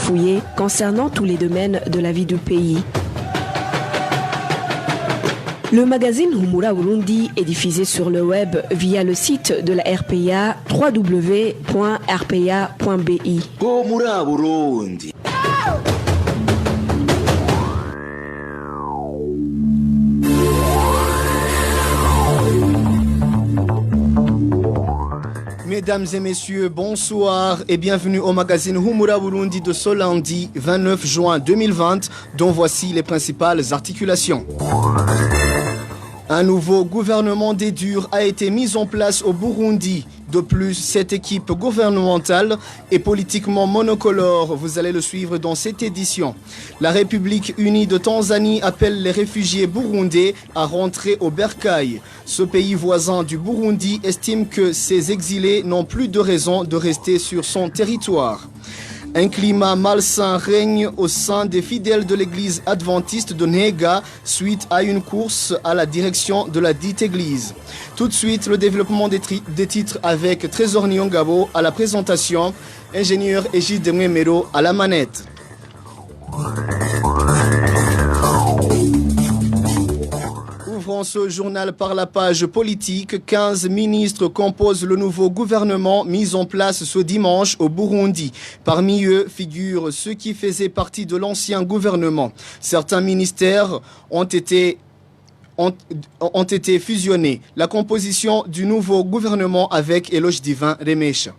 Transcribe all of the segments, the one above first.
bafouillés concernant tous les domaines de la vie du pays. Le magazine Humura Burundi est diffusé sur le web via le site de la RPA www.rpa.bi. Humura Burundi. Mesdames et messieurs, bonsoir et bienvenue au magazine Humura Burundi de ce lundi 29 juin 2020, dont voici les principales articulations. Un nouveau gouvernement des durs a été mis en place au Burundi. De plus, cette équipe gouvernementale est politiquement monocolore. Vous allez le suivre dans cette édition. La République unie de Tanzanie appelle les réfugiés burundais à rentrer au Bercail. Ce pays voisin du Burundi estime que ces exilés n'ont plus de raison de rester sur son territoire. Un climat malsain règne au sein des fidèles de l'église adventiste de Nega suite à une course à la direction de la dite église. Tout de suite, le développement des titres avec Trésor Nyongabo à la présentation, ingénieur Egide Mwemero à la manette. Ouvrons ce journal par la page politique. 15 ministres composent le nouveau gouvernement mis en place ce dimanche au Burundi. Parmi eux figurent ceux qui faisaient partie de l'ancien gouvernement. Certains ministères ont été fusionnés. La composition du nouveau gouvernement avec Eloge Divin Remesha.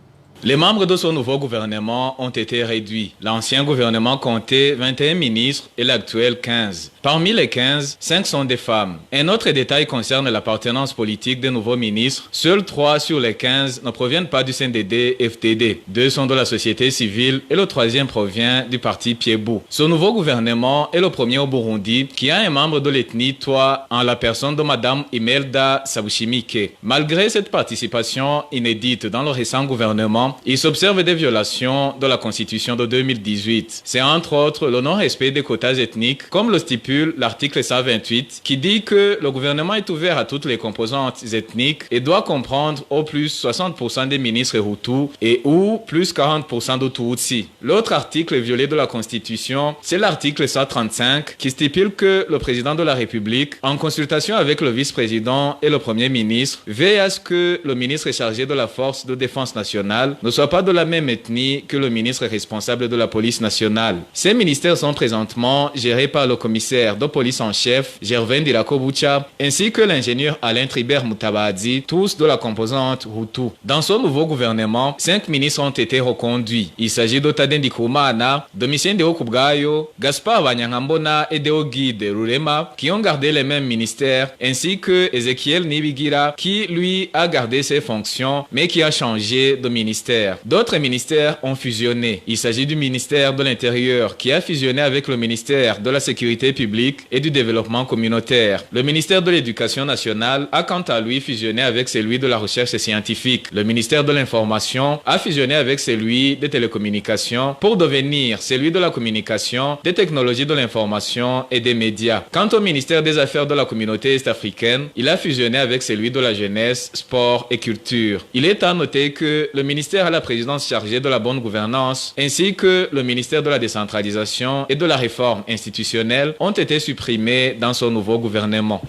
Les membres de ce nouveau gouvernement ont été réduits. L'ancien gouvernement comptait 21 ministres et l'actuel 15. Parmi les 15, 5 sont des femmes. Un autre détail concerne l'appartenance politique des nouveaux ministres. Seuls 3 sur les 15 ne proviennent pas du CNDD-FDD. 2 sont de la société civile et le 3e provient du parti Piebou. Ce nouveau gouvernement est le premier au Burundi qui a un membre de l'ethnie Twa en la personne de Madame Imelda Sabushimike. Malgré cette participation inédite dans le récent gouvernement, il s'observe des violations de la Constitution de 2018. C'est entre autres le non-respect des quotas ethniques, comme le stipule l'article 128, qui dit que le gouvernement est ouvert à toutes les composantes ethniques et doit comprendre au plus 60% des ministres Hutus et ou plus 40% de Tutsi. L'autre article violé de la Constitution, c'est l'article 135, qui stipule que le président de la République, en consultation avec le vice-président et le premier ministre, veille à ce que le ministre chargé de la force de défense nationale ne soit pas de la même ethnie que le ministre responsable de la police nationale. Ces ministères sont présentement gérés par le commissaire de police en chef, Gervin Dirakobucha, ainsi que l'ingénieur Alain Tribert Mutabadzi, tous de la composante Hutu. Dans ce nouveau gouvernement, 5 ministres ont été reconduits. Il s'agit d'Otaden Ndikumana, Domitien Deokubgayo, Gaspard Banyangambona et Deogide Rurema, qui ont gardé les mêmes ministères, ainsi que Ezekiel Nibigira, qui lui a gardé ses fonctions, mais qui a changé de ministère. D'autres ministères ont fusionné. Il s'agit du ministère de l'Intérieur qui a fusionné avec le ministère de la Sécurité publique et du Développement communautaire. Le ministère de l'Éducation nationale a quant à lui fusionné avec celui de la Recherche scientifique. Le ministère de l'Information a fusionné avec celui des Télécommunications pour devenir celui de la Communication, des Technologies de l'Information et des Médias. Quant au ministère des Affaires de la Communauté est-africaine, il a fusionné avec celui de la Jeunesse, Sport et Culture. Il est à noter que le ministère à la présidence chargée de la bonne gouvernance, ainsi que le ministère de la décentralisation et de la réforme institutionnelle ont été supprimés dans ce nouveau gouvernement.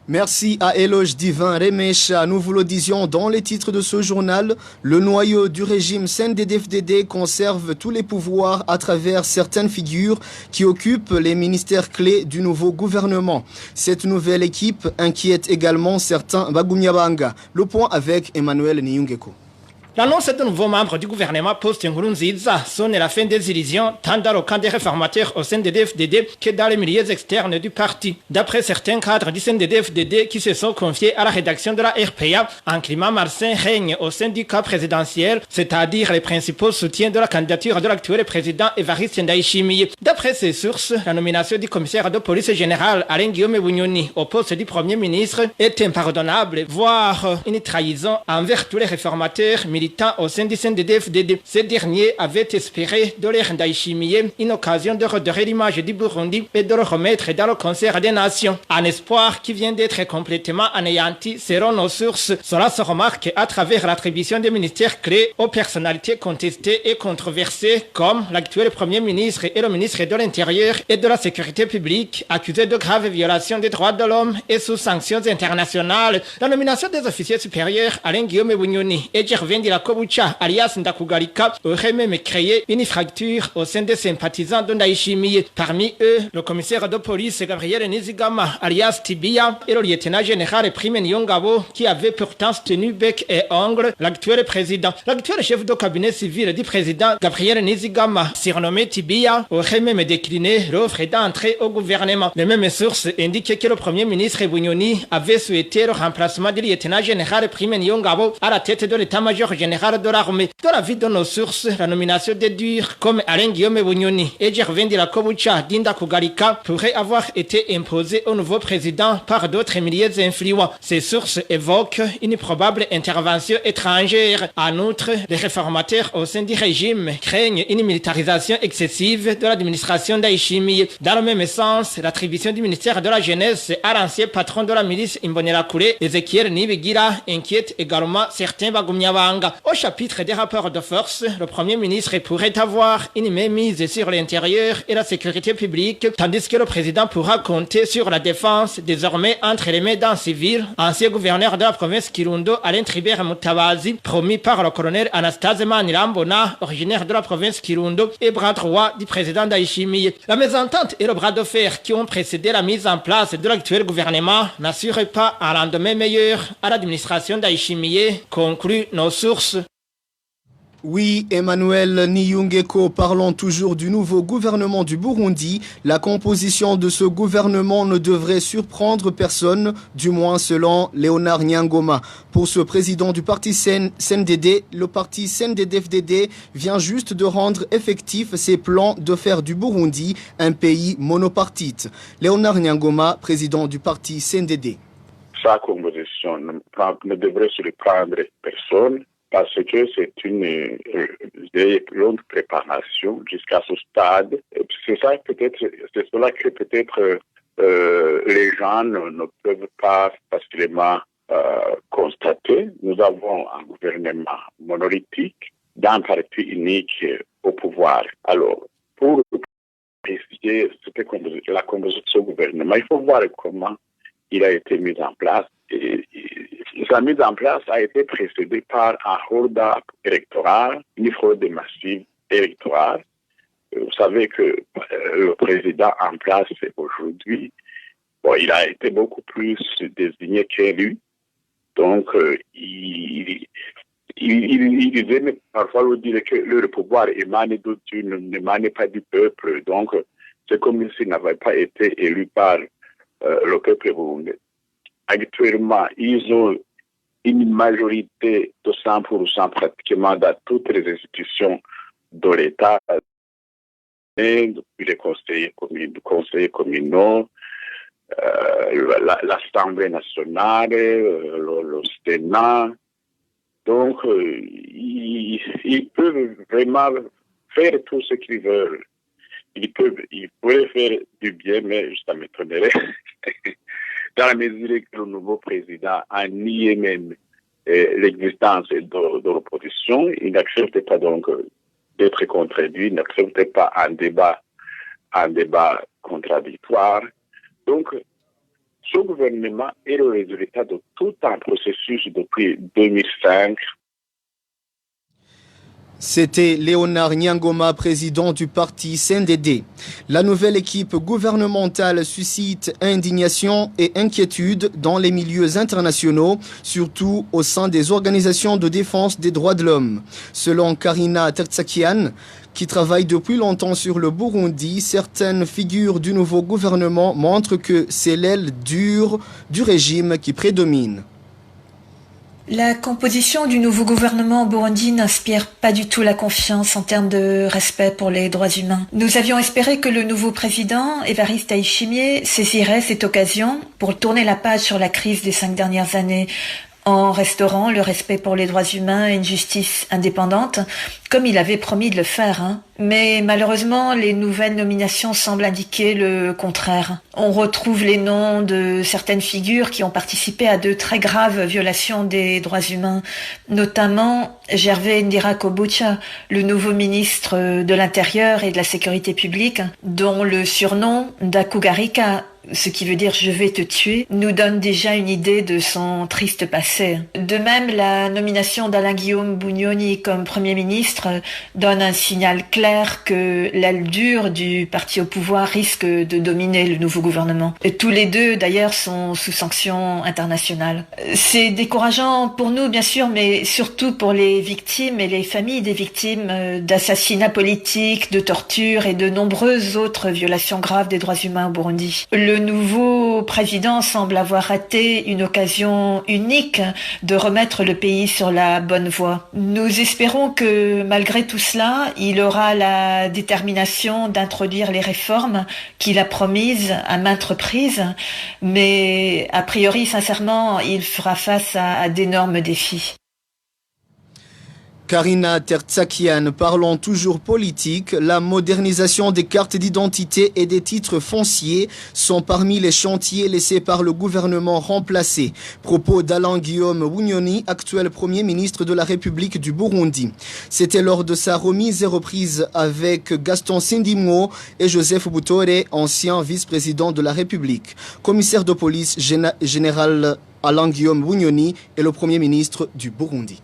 Merci à Eloge Divin Remesha. Nous vous le disions dans les titres de ce journal, le noyau du régime CNDD-FDD conserve tous les pouvoirs à travers certaines figures qui occupent les ministères clés du nouveau gouvernement. Cette nouvelle équipe inquiète également certains Bagunyabanga. Le point avec Emmanuel Niyungeko. L'annonce de nouveaux membres du gouvernement post-Nkurunziza sonne la fin des illusions tant dans le camp des réformateurs au CNDD-FDD que dans les milieux externes du parti. D'après certains cadres du CNDD-FDD qui se sont confiés à la rédaction de la RPA, un climat malsain règne au sein du camp présidentiel, c'est-à-dire les principaux soutiens de la candidature de l'actuel président Evariste Ndayishimiye. D'après ces sources, la nomination du commissaire de police général Alain Guillaume Bunyoni au poste du premier ministre est impardonnable, voire une trahison envers tous les réformateurs militants militants au sein du CNDD-FDD. Ces derniers avaient espéré donner à Ndayishimiye une occasion de redorer l'image du Burundi et de le remettre dans le concert des nations. Un espoir qui vient d'être complètement anéanti selon nos sources. Cela se remarque à travers l'attribution des ministères clés aux personnalités contestées et controversées comme l'actuel Premier ministre et le ministre de l'Intérieur et de la Sécurité publique accusés de graves violations des droits de l'homme et sous sanctions internationales. La nomination des officiers supérieurs Alain Guillaume Bunyoni et Gervais Ndirakobucha alias Ndakugarika aurait même créé une fracture au sein des sympathisants de Ndayishimiye. Parmi eux, le commissaire de police Gabriel Nizigama alias Tibia et le lieutenant général Prime Nyongabo qui avait pourtant tenu bec et ongle l'actuel président. L'actuel chef de cabinet civil du président Gabriel Nizigama, surnommé Tibia, aurait même décliné l'offre d'entrée au gouvernement. Les mêmes sources indiquent que le premier ministre Bunyoni avait souhaité le remplacement du lieutenant général Prime Nyongabo à la tête de l'état-major général de l'armée. Dans l'avis de nos sources, la nomination des durs comme Alain Guillaume Bunyoni et Gervais Ndirakobucha d'Indakugarika pourrait avoir été imposée au nouveau président par d'autres milliers d'influents. Ces sources évoquent une probable intervention étrangère. En outre, les réformateurs au sein du régime craignent une militarisation excessive de l'administration d'Ndayishimiye. Dans le même sens, l'attribution du ministère de la Jeunesse à l'ancien patron de la milice Imbonerakure, Ezekiel Nibigira, inquiète également certains Bagumyabanga. Au chapitre des rapports de force, le Premier ministre pourrait avoir une mainmise sur l'intérieur et la sécurité publique, tandis que le président pourra compter sur la défense désormais entre les mains d'un civil, ancien gouverneur de la province Kirundo, Alain Tribert Mutabazi, promis par le colonel Anastase Manirambona, originaire de la province Kirundo et bras droit du président Ndayishimiye. La mésentente et le bras de fer qui ont précédé la mise en place de l'actuel gouvernement n'assurent pas un lendemain meilleur à l'administration Ndayishimiye, concluent nos sources. Oui, Emmanuel Niyungeko, parlons toujours du nouveau gouvernement du Burundi. La composition de ce gouvernement ne devrait surprendre personne, du moins selon Léonard Nyangoma. Pour ce président du parti CNDD, le parti CNDD-FDD vient juste de rendre effectif ses plans de faire du Burundi un pays monopartite. Léonard Nyangoma, président du parti CNDD. Sa composition ne devrait surprendre personne, parce que c'est une longue préparation jusqu'à ce stade. C'est ça peut-être, c'est cela que peut-être les gens ne peuvent pas facilement constater. Nous avons un gouvernement monolithique d'un parti unique au pouvoir. Alors, pour préciser la composition du gouvernement, il faut voir comment il a été mis en place. Et sa mise en place a été précédée par un hold-up électoral, une fraude massive électorale. Vous savez que le président en place aujourd'hui, il a été beaucoup plus désigné qu'élu. Donc, il aime parfois le dire que le pouvoir émane n'émane pas du peuple. Donc, c'est comme s'il n'avait pas été élu par le peuple burundais. Actuellement, ils ont une majorité de 100% pratiquement dans toutes les institutions de l'État, depuis les conseillers communaux, l'Assemblée nationale, le Sénat. Donc, ils peuvent vraiment faire tout ce qu'ils veulent. Ils pourraient faire du bien, mais ça m'étonnerait. Dans la mesure que le nouveau président a nié même l'existence de l'opposition, il n'accepte pas donc d'être contredit, il n'accepte pas un débat contradictoire. Donc, ce gouvernement est le résultat de tout un processus depuis 2005. C'était Léonard Nyangoma, président du parti CNDD. La nouvelle équipe gouvernementale suscite indignation et inquiétude dans les milieux internationaux, surtout au sein des organisations de défense des droits de l'homme. Selon Karina Tertsakian, qui travaille depuis longtemps sur le Burundi, certaines figures du nouveau gouvernement montrent que c'est l'aile dure du régime qui prédomine. La composition du nouveau gouvernement au Burundi n'inspire pas du tout la confiance en termes de respect pour les droits humains. Nous avions espéré que le nouveau président, Evariste Ndayishimiye, saisirait cette occasion pour tourner la page sur la crise des 5 dernières années. en restaurant le respect pour les droits humains et une justice indépendante, comme il avait promis de le faire. Mais malheureusement, les nouvelles nominations semblent indiquer le contraire. On retrouve les noms de certaines figures qui ont participé à de très graves violations des droits humains, notamment Gervais Ndirakobucha, le nouveau ministre de l'Intérieur et de la Sécurité publique, dont le surnom d'Akugarika, ce qui veut dire « je vais te tuer », nous donne déjà une idée de son triste passé. De même, la nomination d'Alain-Guillaume Bunyoni comme Premier ministre donne un signal clair que l'aile dure du parti au pouvoir risque de dominer le nouveau gouvernement. Et tous les deux, d'ailleurs, sont sous sanction internationale. C'est décourageant pour nous, bien sûr, mais surtout pour les victimes et les familles des victimes d'assassinats politiques, de tortures et de nombreuses autres violations graves des droits humains au Burundi. Le nouveau président semble avoir raté une occasion unique de remettre le pays sur la bonne voie. Nous espérons que malgré tout cela, il aura la détermination d'introduire les réformes qu'il a promises à maintes reprises, mais a priori, sincèrement, il fera face à d'énormes défis. Karina Tertsakian, parlons toujours politique. La modernisation des cartes d'identité et des titres fonciers sont parmi les chantiers laissés par le gouvernement remplacé. Propos d'Alain-Guillaume Bunyoni, actuel Premier ministre de la République du Burundi. C'était lors de sa remise et reprise avec Gaston Sindimwo et Joseph Butore, ancien vice-président de la République. Commissaire de police général Alain-Guillaume Bunyoni est le Premier ministre du Burundi.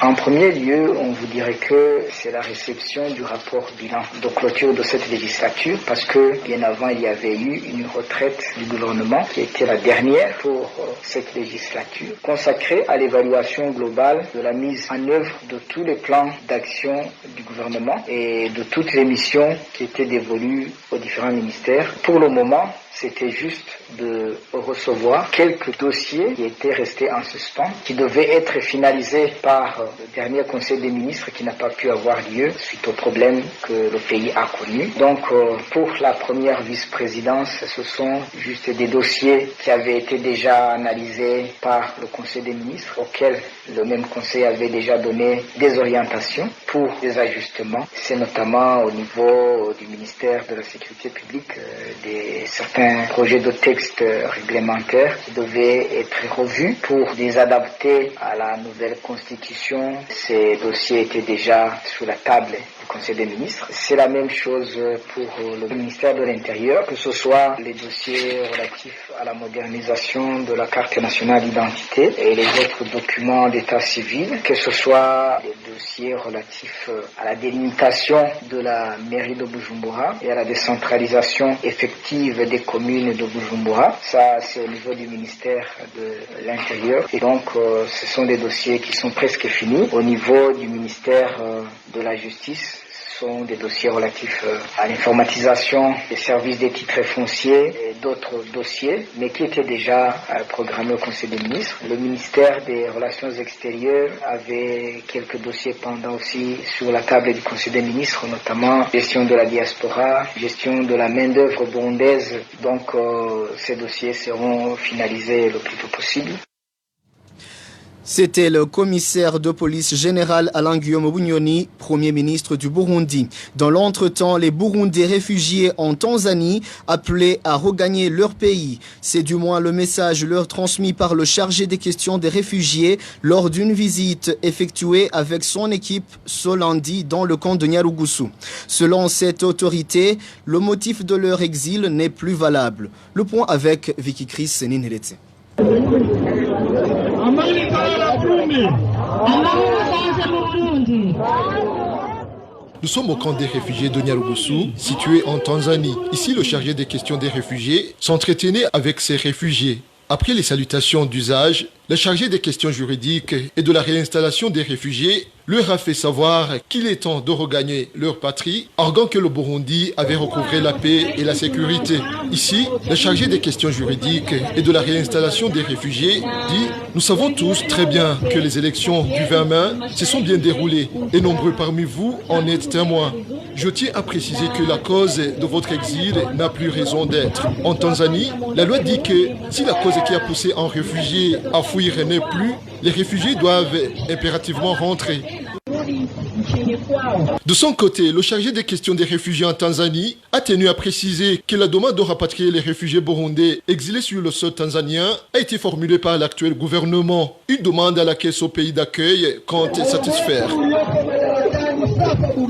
En premier lieu, on vous dirait que c'est la réception du rapport bilan de clôture de cette législature parce que bien avant, il y avait eu une retraite du gouvernement qui était la dernière pour cette législature consacrée à l'évaluation globale de la mise en œuvre de tous les plans d'action du gouvernement et de toutes les missions qui étaient dévolues aux différents ministères. Pour le moment, c'était juste de recevoir quelques dossiers qui étaient restés en suspens, qui devaient être finalisés par le dernier Conseil des ministres qui n'a pas pu avoir lieu suite aux problèmes que le pays a connus. Donc, pour la première vice-présidence, ce sont juste des dossiers qui avaient été déjà analysés par le Conseil des ministres, auxquels le même Conseil avait déjà donné des orientations pour des ajustements. C'est notamment au niveau du ministère de la Sécurité publique certains projets de textes réglementaires qui devaient être revus pour les adapter à la nouvelle constitution. Ces dossiers étaient déjà sur la table du Conseil des ministres. C'est la même chose pour le ministère de l'Intérieur, que ce soit les dossiers relatifs à la modernisation de la carte nationale d'identité et les autres documents d'état civil, que ce soit les dossiers relatifs à la délimitation de la mairie de Bujumbura et à la décentralisation effective des communes de Bujumbura. Ça, c'est au niveau du ministère de l'Intérieur. Et donc, ce sont des dossiers qui sont presque finis. Au niveau du ministère de la Justice, ce sont des dossiers relatifs à l'informatisation des services des titres fonciers et d'autres dossiers, mais qui étaient déjà programmés au Conseil des ministres. Le ministère des Relations extérieures avait quelques dossiers pendant aussi sur la table du Conseil des ministres, notamment gestion de la diaspora, gestion de la main-d'œuvre burundaise. Donc, ces dossiers seront finalisés le plus tôt possible. C'était le commissaire de police général Alain-Guillaume Bunyoni, Premier ministre du Burundi. Dans l'entretemps, les Burundais réfugiés en Tanzanie appelaient à regagner leur pays. C'est du moins le message leur transmis par le chargé des questions des réfugiés lors d'une visite effectuée avec son équipe ce lundi dans le camp de Nyarugusu. Selon cette autorité, le motif de leur exil n'est plus valable. Le point avec Vicky Chris Nineletse. Nous sommes au camp des réfugiés de Nyarugusu, situé en Tanzanie. Ici, le chargé des questions des réfugiés s'entretenait avec ces réfugiés. Après les salutations d'usage, le chargé des questions juridiques et de la réinstallation des réfugiés leur a fait savoir qu'il est temps de regagner leur patrie, arguant que le Burundi avait recouvré la paix et la sécurité. Ici, le chargé des questions juridiques et de la réinstallation des réfugiés dit « Nous savons tous très bien que les élections du 20 mai se sont bien déroulées et nombreux parmi vous en êtes témoins. Je tiens à préciser que la cause de votre exil n'a plus raison d'être. En Tanzanie, la loi dit que si la cause qui a poussé un réfugié à fuir n'est plus, les réfugiés doivent impérativement rentrer. De son côté, le chargé des questions des réfugiés en Tanzanie a tenu à préciser que la demande de rapatrier les réfugiés burundais exilés sur le sol tanzanien a été formulée par l'actuel gouvernement. Une demande à laquelle ce pays d'accueil compte satisfaire.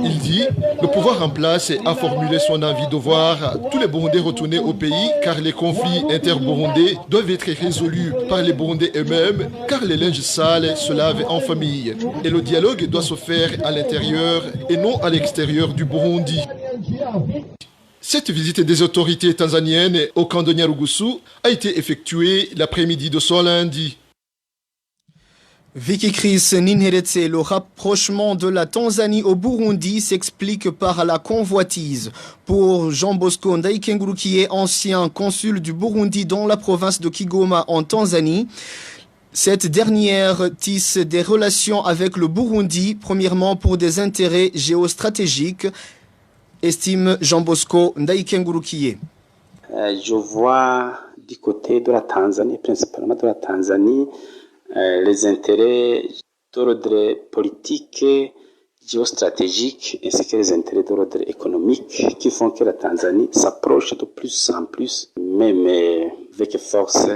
Il dit, le pouvoir en place a formulé son envie de voir tous les Burundais retourner au pays car les conflits inter-burundais doivent être résolus par les Burundais eux-mêmes car les linges sales se lavent en famille. Et le dialogue doit se faire à l'intérieur et non à l'extérieur du Burundi. Cette visite des autorités tanzaniennes au camp de Nyarugusu a été effectuée l'après-midi de ce lundi. Vicky Chris Ninheretse, le rapprochement de la Tanzanie au Burundi s'explique par la convoitise. Pour Jean Bosco Ndaikenguru, qui est ancien consul du Burundi dans la province de Kigoma en Tanzanie, cette dernière tisse des relations avec le Burundi, premièrement pour des intérêts géostratégiques, estime Jean Bosco Ndaikenguru. Je vois du côté de la Tanzanie, principalement de la Tanzanie, les intérêts d'ordre politique, géostratégique, ainsi que les intérêts d'ordre économique qui font que la Tanzanie s'approche de plus en plus, même avec force,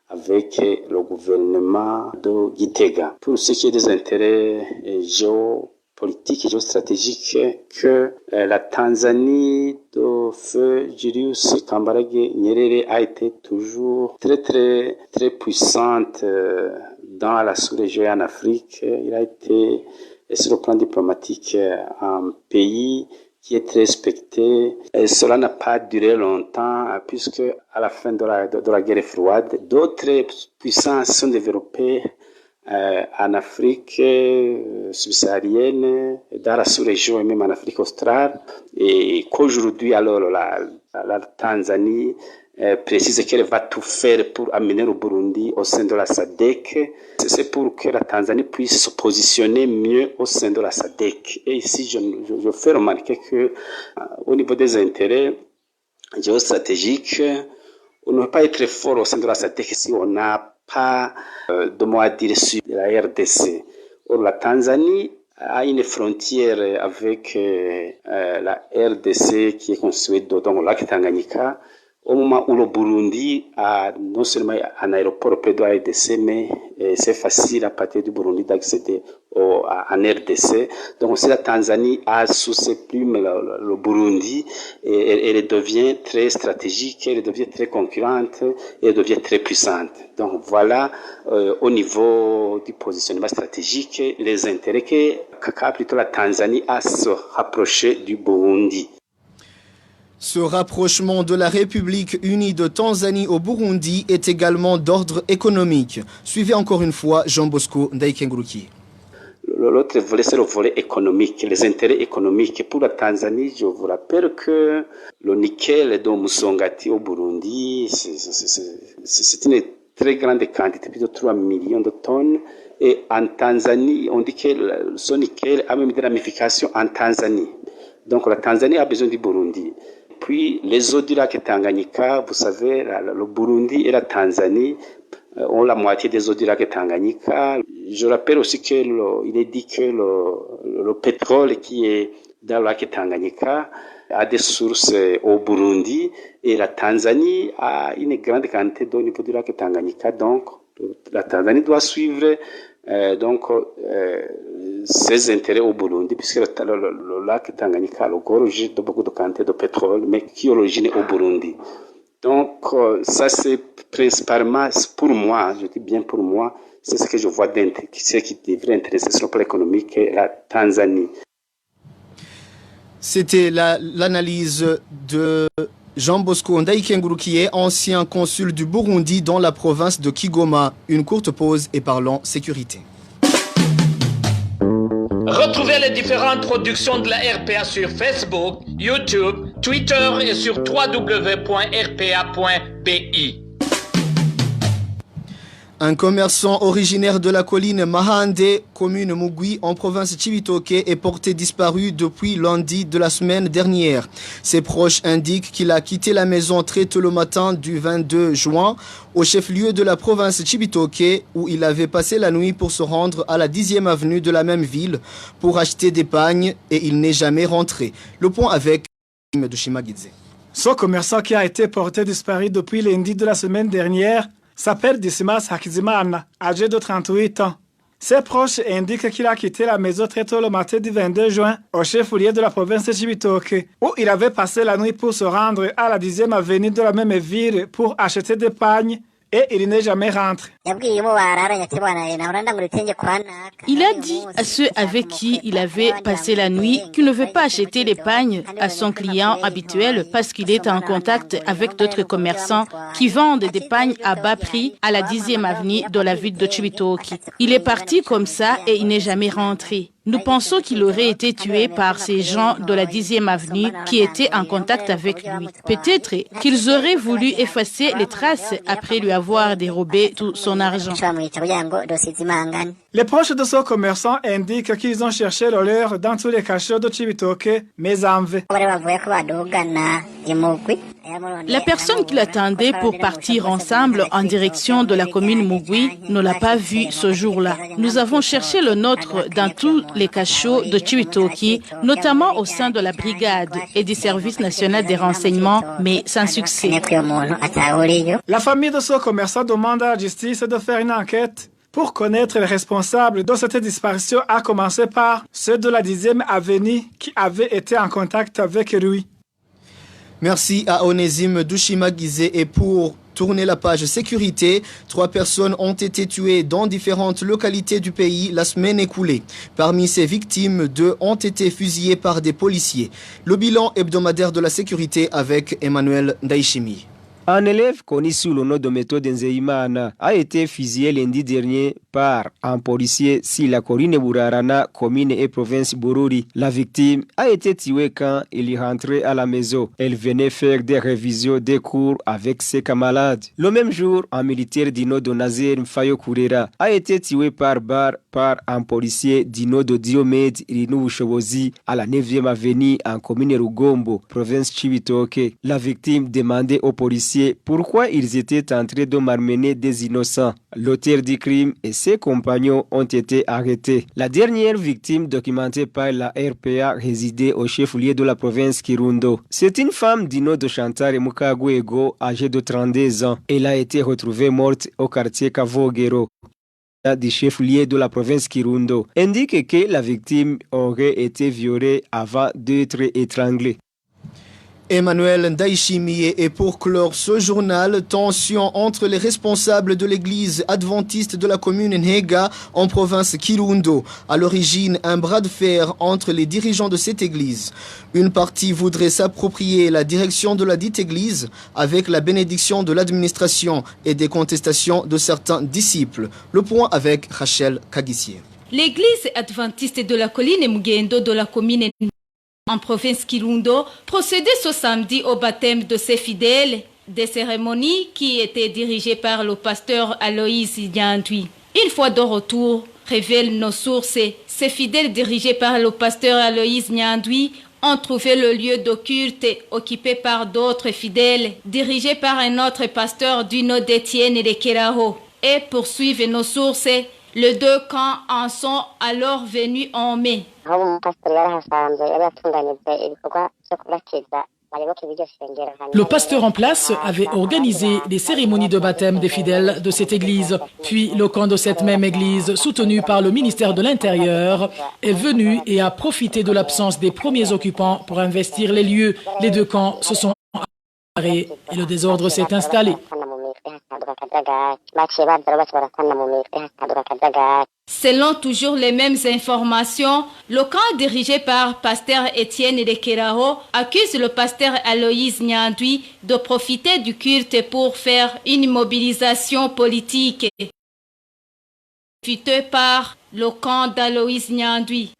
avec le gouvernement de Gitega. Pour ce qui est des intérêts géopolitiques et géostratégiques, que la Tanzanie de feu Julius Kambarage Nyerere a été toujours très puissante dans la sous-région et en Afrique. Il a été, sur le plan diplomatique, un pays qui est très respecté. Et cela n'a pas duré longtemps, puisque à la fin de la guerre froide, d'autres puissances sont développées en Afrique subsaharienne, dans la sous-région et même en Afrique australe. Et qu'aujourd'hui, alors, la Tanzanie précise qu'elle va tout faire pour amener le Burundi au sein de la SADC. C'est pour que la Tanzanie puisse se positionner mieux au sein de la SADC. Et ici, je fais remarquer que au niveau des intérêts géostratégiques, on ne peut pas être fort au sein de la SADC si on n'a pas de mot à dire sur la RDC. Or, la Tanzanie a une frontière avec la RDC qui est construite dans le lac Tanganyika. Au moment où le Burundi a non seulement un aéroport près de la RDC, mais c'est facile à partir du Burundi d'accéder en RDC. Donc si la Tanzanie a sous ses plumes le Burundi, elle devient très stratégique, elle devient très concurrente, et elle devient très puissante. Donc voilà, au niveau du positionnement stratégique, les intérêts qu'a plutôt la Tanzanie à se rapprocher du Burundi. Ce rapprochement de la République unie de Tanzanie au Burundi est également d'ordre économique. Suivez encore une fois Jean Bosco Ndaikenguru. L'autre volet, c'est le volet économique, les intérêts économiques. Pour la Tanzanie, je vous rappelle que le nickel de Musongati au Burundi, c'est une très grande quantité, plus de 3 millions de tonnes. Et en Tanzanie, on dit que ce nickel a même des ramifications en Tanzanie. Donc la Tanzanie a besoin du Burundi. Puis les eaux du lac Tanganyika, vous savez, le Burundi et la Tanzanie ont la moitié des eaux du lac Tanganyika. Je rappelle aussi qu'il est dit que le pétrole qui est dans le lac Tanganyika a des sources au Burundi et la Tanzanie a une grande quantité d'eau au niveau du lac Tanganyika. Donc la Tanzanie doit suivre ses intérêts au Burundi, puisque le lac Tanganyika regorge de beaucoup de quantités de pétrole, mais qui origine au Burundi. Donc, ça c'est principalement pour moi, je dis bien pour moi, c'est ce que je vois ce qui devrait intéresser sur le plan économique la Tanzanie. C'était l'analyse de Jean Bosco Ndaikenguru, qui est ancien consul du Burundi dans la province de Kigoma. Une courte pause et parlons sécurité. Retrouvez les différentes productions de la RPA sur Facebook, YouTube, Twitter et sur www.rpa.bi. Un commerçant originaire de la colline Mahande, commune Mugui, en province Chibitoke, est porté disparu depuis lundi de la semaine dernière. Ses proches indiquent qu'il a quitté la maison très tôt le matin du 22 juin au chef-lieu de la province Chibitoke, où il avait passé la nuit pour se rendre à la 10e avenue de la même ville pour acheter des pagnes et il n'est jamais rentré. Le point avec de Shimagidze. Ce commerçant qui a été porté disparu depuis lundi de la semaine dernière s'appelle Dismas Hakizimana, âgé de 38 ans. Ses proches indiquent qu'il a quitté la maison très tôt le matin du 22 juin au chef-lieu de la province de Chibitoke, où il avait passé la nuit pour se rendre à la 10e avenue de la même ville pour acheter des pagnes et il n'est jamais rentré. Il a dit à ceux avec qui il avait passé la nuit qu'il ne veut pas acheter les pagnes à son client habituel parce qu'il est en contact avec d'autres commerçants qui vendent des pagnes à bas prix à la 10e avenue de la ville de Chibitoke. Il est parti comme ça et il n'est jamais rentré. Nous pensons qu'il aurait été tué par ces gens de la 10e avenue qui étaient en contact avec lui. Peut-être qu'ils auraient voulu effacer les traces après lui avoir dérobé tout son argent. Les proches de ce commerçant indiquent qu'ils ont cherché le leur dans tous les cachots de Chibitoke, mais en vain. La personne qui l'attendait pour partir ensemble en direction de la commune Mugui ne l'a pas vu ce jour-là. Nous avons cherché le nôtre dans tous les cachots de Chibitoke, notamment au sein de la brigade et du service national des renseignements, mais sans succès. La famille de ce commerçant demande à la justice de faire une enquête pour connaître les responsables de cette disparition, à commencer par ceux de la 10e avenue qui avaient été en contact avec lui. Merci à Onésime Dushimagidze. Et pour tourner la page sécurité, 3 personnes ont été tuées dans différentes localités du pays la semaine écoulée. Parmi ces victimes, 2 ont été fusillées par des policiers. Le bilan hebdomadaire de la sécurité avec Emmanuel Ndaishimi. Un élève connu sous le nom de Méthode Nzeimana a été fusillé lundi dernier par un policier sur la colline Burarana, commune et province Bururi. La victime a été tuée quand il est rentré à la maison. Elle venait faire des révisions des cours avec ses camarades. Le même jour, un militaire d'Ino de Nazer Mfayo Kurera a été tué par un policier d'Ino de Diomède Irinou Chobozi à la 9e avenue en commune Rugombo, province Chibitoke. La victime demandait aux policiers pourquoi ils étaient en train de malmener des innocents. L'auteur du crime et ses compagnons ont été arrêtés. La dernière victime documentée par la RPA résidait au chef-lieu de la province Kirundo. C'est une femme d'Ino de Chantare Mukagwego, âgée de 32 ans. Elle a été retrouvée morte au quartier Kavogero du chef-lieu de la province Kirundo, indique que la victime aurait été violée avant d'être étranglée. Emmanuel Ndaishimi. Et pour clore ce journal, tension entre les responsables de l'église adventiste de la commune Nhega en province Kirundo. À l'origine, un bras de fer entre les dirigeants de cette église. Une partie voudrait s'approprier la direction de la dite église avec la bénédiction de l'administration et des contestations de certains disciples. Le point avec Rachel Kagissier. L'église adventiste de la colline Mugendo de la commune en province Kirundo procédait ce samedi au baptême de ses fidèles, des cérémonies qui étaient dirigées par le pasteur Aloïs Nyandwi. Une fois de retour, révèlent nos sources, ces fidèles dirigés par le pasteur Aloïs Nyandwi ont trouvé le lieu de culte occupé par d'autres fidèles, dirigés par un autre pasteur du nom d'Étienne et de Kerao. Et poursuivent nos sources, les 2 camps en sont alors venus en mai. Le pasteur en place avait organisé des cérémonies de baptême des fidèles de cette église. Puis le camp de cette même église, soutenu par le ministère de l'Intérieur, est venu et a profité de l'absence des premiers occupants pour investir les lieux. Les 2 camps se sont séparés et le désordre s'est installé. Selon toujours les mêmes informations, le camp dirigé par pasteur Étienne de Kerao accuse le pasteur Aloïs Nyandwi de profiter du culte pour faire une mobilisation politique. fuité par le camp d'Aloïse Nyandwi.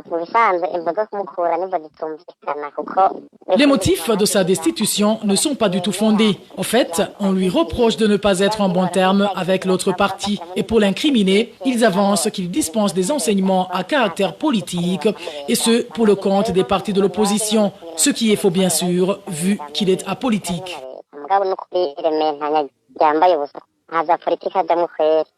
Les motifs de sa destitution ne sont pas du tout fondés. En fait, on lui reproche de ne pas être en bon terme avec l'autre parti. Et pour l'incriminer, ils avancent qu'il dispense des enseignements à caractère politique, et ce, pour le compte des partis de l'opposition. Ce qui est faux, bien sûr, vu qu'il est apolitique.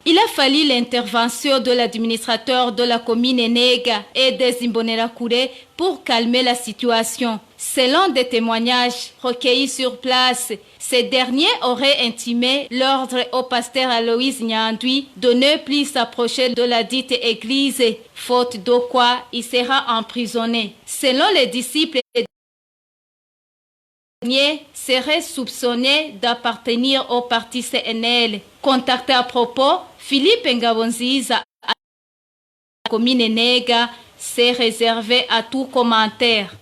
Il a fallu l'intervention de l'administrateur de la commune Enega et des Imbonerakure pour calmer la situation. Selon des témoignages recueillis sur place, ces derniers auraient intimé l'ordre au pasteur Aloïse Nyandwi de ne plus s'approcher de la dite église, faute de quoi il sera emprisonné. Selon les disciples, serait soupçonné d'appartenir au parti CNL. Contacté à propos, Philippe Ngabonziza, à la commune Nega, s'est réservé à tout commentaire.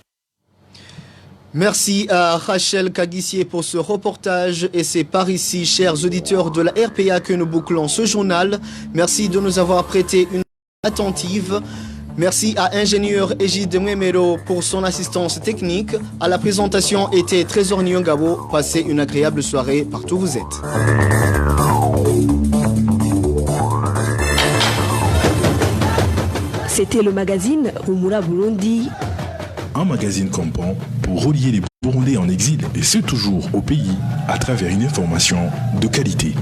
Merci à Rachel Kagissier pour ce reportage et c'est par ici, chers auditeurs de la RPA, que nous bouclons ce journal. Merci de nous avoir prêté une attentive. Merci à ingénieur Égide Mwemero pour son assistance technique. À la présentation était Trésor Nyongabo. Passez une agréable soirée partout où vous êtes. C'était le magazine Humura Burundi. Un magazine comprend pour relier les Burundais en exil et ceux toujours au pays à travers une information de qualité.